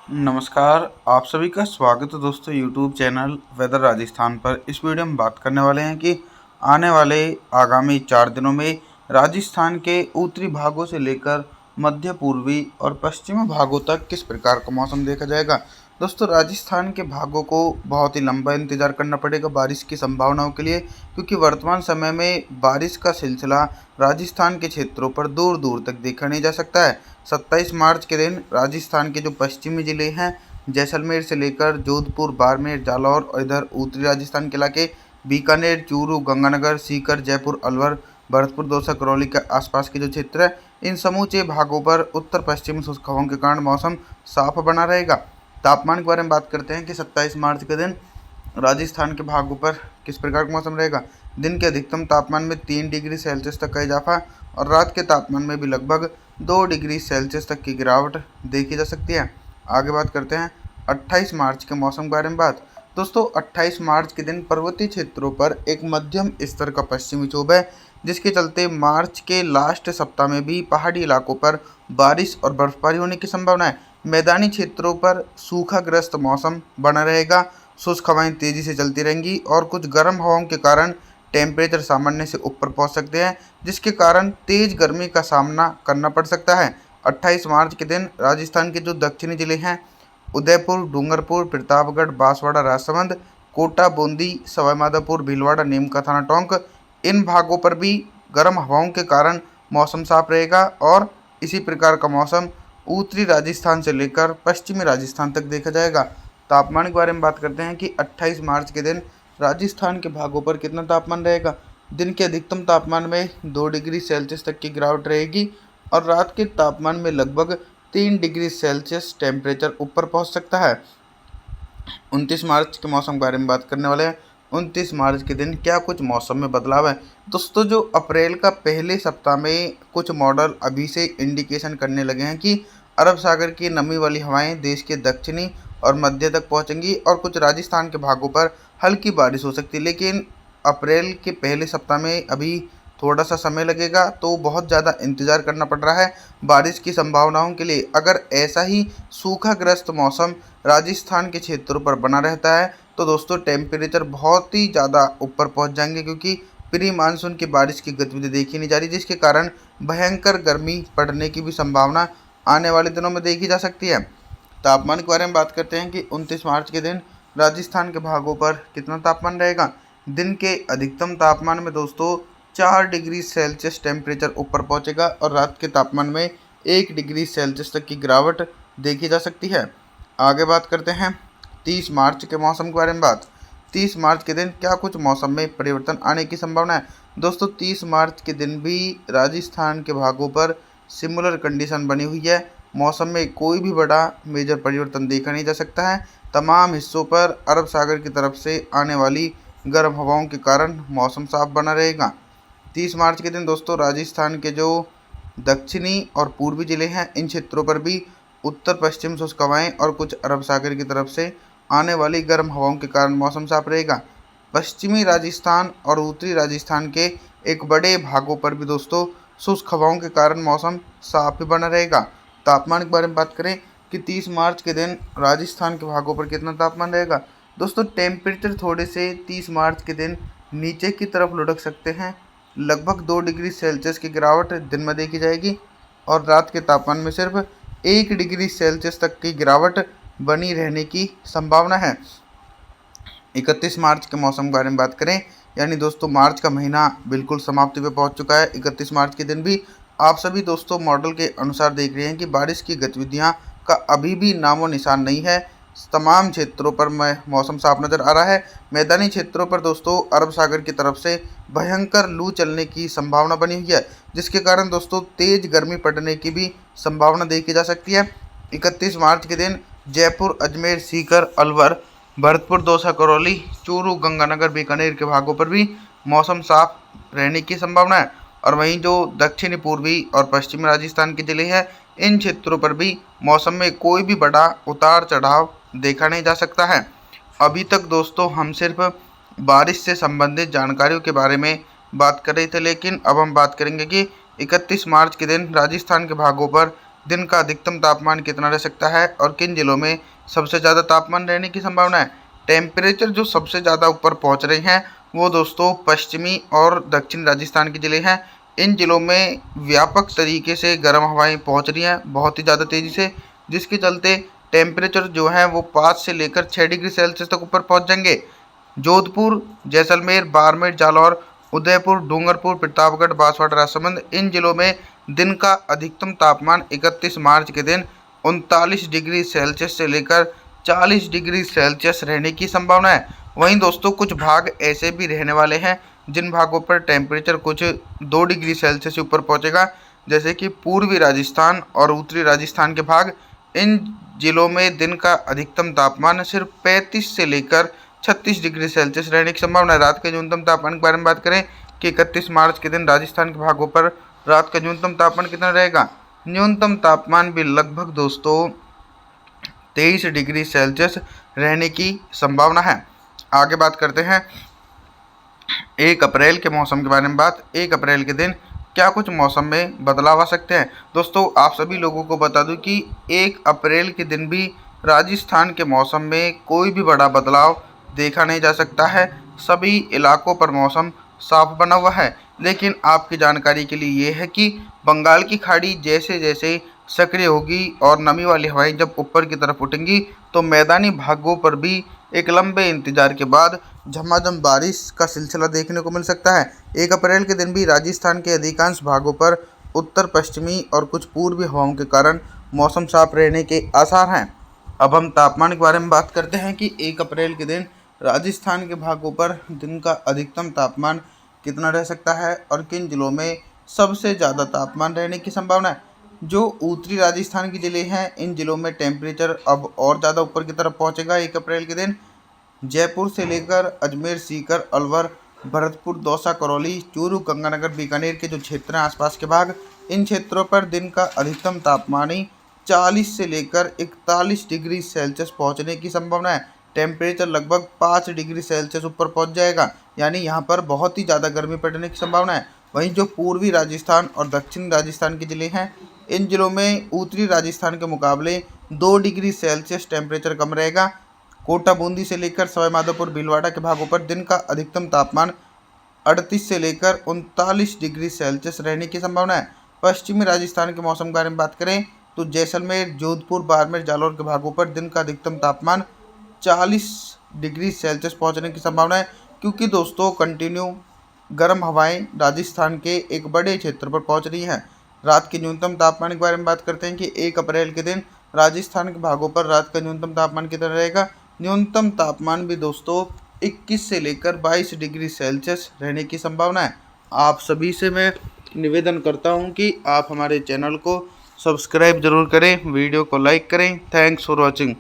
नमस्कार, आप सभी का स्वागत है दोस्तों यूट्यूब चैनल वेदर राजस्थान पर। इस वीडियो में बात करने वाले हैं कि आने वाले आगामी 4 दिनों में राजस्थान के उत्तरी भागों से लेकर मध्य पूर्वी और पश्चिमी भागों तक किस प्रकार का मौसम देखा जाएगा। दोस्तों, राजस्थान के भागों को बहुत ही लंबा इंतजार करना पड़ेगा बारिश की संभावनाओं के लिए, क्योंकि वर्तमान समय में बारिश का सिलसिला राजस्थान के क्षेत्रों पर दूर दूर तक देखा नहीं जा सकता है। 27 मार्च के दिन राजस्थान के जो पश्चिमी ज़िले हैं, जैसलमेर से लेकर जोधपुर, बाड़मेर, जालौर और इधर उत्तरी राजस्थान के इलाके बीकानेर, चूरू, गंगानगर, सीकर, जयपुर, अलवर, भरतपुर, दौसा, करौली के आसपास के जो क्षेत्र है, इन समूचे भागों पर उत्तर पश्चिमी शुष्क हवाओं के कारण मौसम साफ बना रहेगा। तापमान के बारे में बात करते हैं कि 27 मार्च के दिन राजस्थान के भागों पर किस प्रकार का मौसम रहेगा। दिन के अधिकतम तापमान में 3 डिग्री सेल्सियस तक का इजाफा और रात के तापमान में भी लगभग 2 डिग्री सेल्सियस तक की गिरावट देखी जा सकती है। आगे बात करते हैं 28 मार्च के मौसम के बारे में बात। दोस्तों, 28 मार्च के दिन पर्वतीय क्षेत्रों पर एक मध्यम स्तर का पश्चिमी विक्षोभ है, जिसके चलते मार्च के लास्ट सप्ताह में भी पहाड़ी इलाकों पर बारिश और बर्फबारी होने की संभावना है। मैदानी क्षेत्रों पर सूखाग्रस्त मौसम बना रहेगा, शुष्क हवाएं तेजी से चलती रहेंगी और कुछ गर्म हवाओं के कारण टेम्परेचर सामान्य से ऊपर पहुंच सकते हैं, जिसके कारण तेज गर्मी का सामना करना पड़ सकता है। 28 मार्च के दिन राजस्थान के जो दक्षिणी जिले हैं, उदयपुर, डूंगरपुर, प्रतापगढ़, बांसवाड़ा, राजसमंद, कोटा, बूंदी, सवाईमाधोपुर, भीलवाड़ा, नीमका, थाना टोंक, इन भागों पर भी गर्म हवाओं के कारण मौसम साफ रहेगा और इसी प्रकार का मौसम उत्तरी राजस्थान से लेकर पश्चिमी राजस्थान तक देखा जाएगा। तापमान के बारे में बात करते हैं कि 28 मार्च के दिन राजस्थान के भागों पर कितना तापमान रहेगा। दिन के अधिकतम तापमान में 2 डिग्री सेल्सियस तक की गिरावट रहेगी और रात के तापमान में लगभग 3 डिग्री सेल्सियस टेम्परेचर ऊपर पहुंच सकता है। 29 मार्च के मौसम के बारे में बात करने वाले हैं। 29 मार्च के दिन क्या कुछ मौसम में बदलाव है। दोस्तों, जो अप्रैल का पहले सप्ताह में कुछ मॉडल अभी से इंडिकेशन करने लगे हैं कि अरब सागर की नमी वाली हवाएं देश के दक्षिणी और मध्य तक पहुंचेंगी और कुछ राजस्थान के भागों पर हल्की बारिश हो सकती है, लेकिन अप्रैल के पहले सप्ताह में अभी थोड़ा सा समय लगेगा, तो बहुत ज़्यादा इंतज़ार करना पड़ रहा है बारिश की संभावनाओं के लिए। अगर ऐसा ही सूखाग्रस्त मौसम राजस्थान के क्षेत्रों पर बना रहता है तो दोस्तों टेम्परेचर बहुत ही ज़्यादा ऊपर पहुंच जाएंगे, क्योंकि प्री मानसून की बारिश की गतिविधि देखी नहीं जा रही, जिसके कारण भयंकर गर्मी पड़ने की भी संभावना आने वाले दिनों में देखी जा सकती है। तापमान के बारे में बात करते हैं कि 29 मार्च के दिन राजस्थान के भागों पर कितना तापमान रहेगा। दिन के अधिकतम तापमान में दोस्तों 4 डिग्री सेल्सियस टेम्परेचर ऊपर पहुंचेगा और रात के तापमान में 1 डिग्री सेल्सियस तक की गिरावट देखी जा सकती है। आगे बात करते हैं 30 मार्च के मौसम के बारे में बात। 30 मार्च के दिन क्या कुछ मौसम में परिवर्तन आने की संभावना है। दोस्तों, 30 मार्च के दिन भी राजस्थान के भागों पर सिमिलर कंडीशन बनी हुई है। मौसम में कोई भी बड़ा मेजर परिवर्तन देखा नहीं जा सकता है। तमाम हिस्सों पर अरब सागर की तरफ से आने वाली गर्म हवाओं के कारण मौसम साफ बना रहेगा। 30 मार्च के दिन दोस्तों राजस्थान के जो दक्षिणी और पूर्वी जिले हैं, इन क्षेत्रों पर भी उत्तर पश्चिम शुष्क हवाएं और कुछ अरब सागर की तरफ से आने वाली गर्म हवाओं के कारण मौसम साफ रहेगा। पश्चिमी राजस्थान और उत्तरी राजस्थान के एक बड़े भागों पर भी दोस्तों शुष्क हवाओं के कारण मौसम साफ ही बना रहेगा। तापमान के बारे में बात करें कि 30 मार्च के दिन राजस्थान के भागों पर कितना तापमान रहेगा। दोस्तों, टेम्परेचर थोड़े से 30 मार्च के दिन नीचे की तरफ लुढ़क सकते हैं। लगभग 2 डिग्री सेल्सियस की गिरावट दिन में देखी जाएगी और रात के तापमान में सिर्फ 1 डिग्री सेल्सियस तक की गिरावट बनी रहने की संभावना है। 31 मार्च के मौसम के बारे में बात करें, यानी दोस्तों मार्च का महीना बिल्कुल समाप्ति पे पहुंच चुका है। 31 मार्च के दिन भी आप सभी दोस्तों मॉडल के अनुसार देख रहे हैं कि बारिश की गतिविधियां का अभी भी नामो निशान नहीं है। तमाम क्षेत्रों पर मौसम साफ नज़र आ रहा है। मैदानी क्षेत्रों पर दोस्तों अरब सागर की तरफ से भयंकर लू चलने की संभावना बनी हुई है, जिसके कारण दोस्तों तेज गर्मी पड़ने की भी संभावना देखी जा सकती है। 31 मार्च के दिन जयपुर, अजमेर, सीकर, अलवर, भरतपुर, दौसा, करौली, चूरू, गंगानगर, बीकानेर के भागों पर भी मौसम साफ रहने की संभावना है और वहीं जो दक्षिणी पूर्वी और पश्चिमी राजस्थान के जिले हैं, इन क्षेत्रों पर भी मौसम में कोई भी बड़ा उतार चढ़ाव देखा नहीं जा सकता है। अभी तक दोस्तों हम सिर्फ बारिश से संबंधित जानकारियों के बारे में बात कर रहे थे, लेकिन अब हम बात करेंगे कि 31 मार्च के दिन राजस्थान के भागों पर दिन का अधिकतम तापमान कितना रह सकता है और किन जिलों में सबसे ज़्यादा तापमान रहने की संभावना है। टेम्परेचर जो सबसे ज़्यादा ऊपर पहुंच रहे हैं वो दोस्तों पश्चिमी और दक्षिण राजस्थान के ज़िले हैं। इन ज़िलों में व्यापक तरीके से गर्म हवाएं पहुंच रही हैं बहुत ही ज़्यादा तेज़ी से, जिसके चलते टेम्परेचर जो है वो 5 से लेकर 6 डिग्री सेल्सियस तक ऊपर पहुंच जाएंगे। जोधपुर, जैसलमेर, बाड़मेर, जालौर, उदयपुर, डूंगरपुर, प्रतापगढ़, बांसवाड़ा, राजसमंद इन जिलों में दिन का अधिकतम तापमान 31 मार्च के दिन 39 डिग्री सेल्सियस से लेकर 40 डिग्री सेल्सियस रहने की संभावना है। वहीं दोस्तों कुछ भाग ऐसे भी रहने वाले हैं जिन भागों पर टेम्परेचर कुछ 2 डिग्री सेल्सियस से ऊपर पहुंचेगा, जैसे कि पूर्वी राजस्थान और उत्तरी राजस्थान के भाग। इन जिलों में दिन का अधिकतम तापमान सिर्फ 35 से लेकर 36 डिग्री सेल्सियस रहने की संभावना है। रात के न्यूनतम तापमान के बारे में बात करें कि 31 मार्च के दिन राजस्थान के भागों पर रात का न्यूनतम तापमान कितना रहेगा। न्यूनतम तापमान भी लगभग दोस्तों 23 डिग्री सेल्सियस रहने की संभावना है। आगे बात करते हैं 1 अप्रैल के मौसम के बारे में। 1 अप्रैल के दिन क्या कुछ मौसम में बदलाव आ सकते हैं। दोस्तों आप सभी लोगों को बता दूं कि 1 अप्रैल के दिन भी राजस्थान के मौसम में कोई भी बड़ा बदलाव देखा नहीं जा सकता है। सभी इलाकों पर मौसम साफ बना हुआ है। लेकिन आपकी जानकारी के लिए ये है कि बंगाल की खाड़ी जैसे जैसे सक्रिय होगी और नमी वाली हवाएं जब ऊपर की तरफ उठेंगी तो मैदानी भागों पर भी एक लंबे इंतजार के बाद झमाझम बारिश का सिलसिला देखने को मिल सकता है। 1 अप्रैल के दिन भी राजस्थान के अधिकांश भागों पर उत्तर पश्चिमी और कुछ पूर्वी हवाओं के कारण मौसम साफ रहने के आसार हैं। अब हम तापमान के बारे में बात करते हैं कि 1 अप्रैल के दिन राजस्थान के भागों पर दिन का अधिकतम तापमान कितना रह सकता है और किन जिलों में सबसे ज़्यादा तापमान रहने की संभावना है। जो उत्तरी राजस्थान के ज़िले हैं इन जिलों में टेम्परेचर अब और ज़्यादा ऊपर की तरफ पहुंचेगा। 1 अप्रैल के दिन जयपुर से लेकर अजमेर, सीकर, अलवर, भरतपुर, दौसा, करौली, चूरू, गंगानगर, बीकानेर के जो क्षेत्र हैं आसपास के भाग, इन क्षेत्रों पर दिन का अधिकतम तापमान ही 40 से लेकर 41 डिग्री सेल्सियस पहुंचने की संभावना है। टेम्परेचर लगभग 5 डिग्री सेल्सियस ऊपर पहुंच जाएगा, यानी यहाँ पर बहुत ही ज़्यादा गर्मी पड़ने की संभावना है। वहीं जो पूर्वी राजस्थान और दक्षिण राजस्थान के ज़िले हैं इन जिलों में उत्तरी राजस्थान के मुकाबले 2 डिग्री सेल्सियस टेम्परेचर कम रहेगा। कोटा, बूंदी से लेकर सवाईमाधोपुर, भीलवाड़ा के भागों पर दिन का अधिकतम तापमान 38 से लेकर 39 डिग्री सेल्सियस रहने की संभावना है। पश्चिमी राजस्थान के मौसम के बारे में बात करें तो जैसलमेर, जोधपुर, बाड़मेर, जालौर के भागों पर दिन का अधिकतम तापमान 40 डिग्री सेल्सियस पहुंचने की संभावना है, क्योंकि दोस्तों कंटिन्यू गर्म हवाएं राजस्थान के एक बड़े क्षेत्र पर पहुंच रही हैं। रात के न्यूनतम तापमान के बारे में बात करते हैं कि 1 अप्रैल के दिन राजस्थान के भागों पर रात का न्यूनतम तापमान कितना रहेगा। न्यूनतम तापमान भी दोस्तों 21 से लेकर 22 डिग्री सेल्सियस रहने की संभावना है। आप सभी से मैं निवेदन करता हूं कि आप हमारे चैनल को सब्सक्राइब जरूर करें, वीडियो को लाइक करें। Thanks for watching.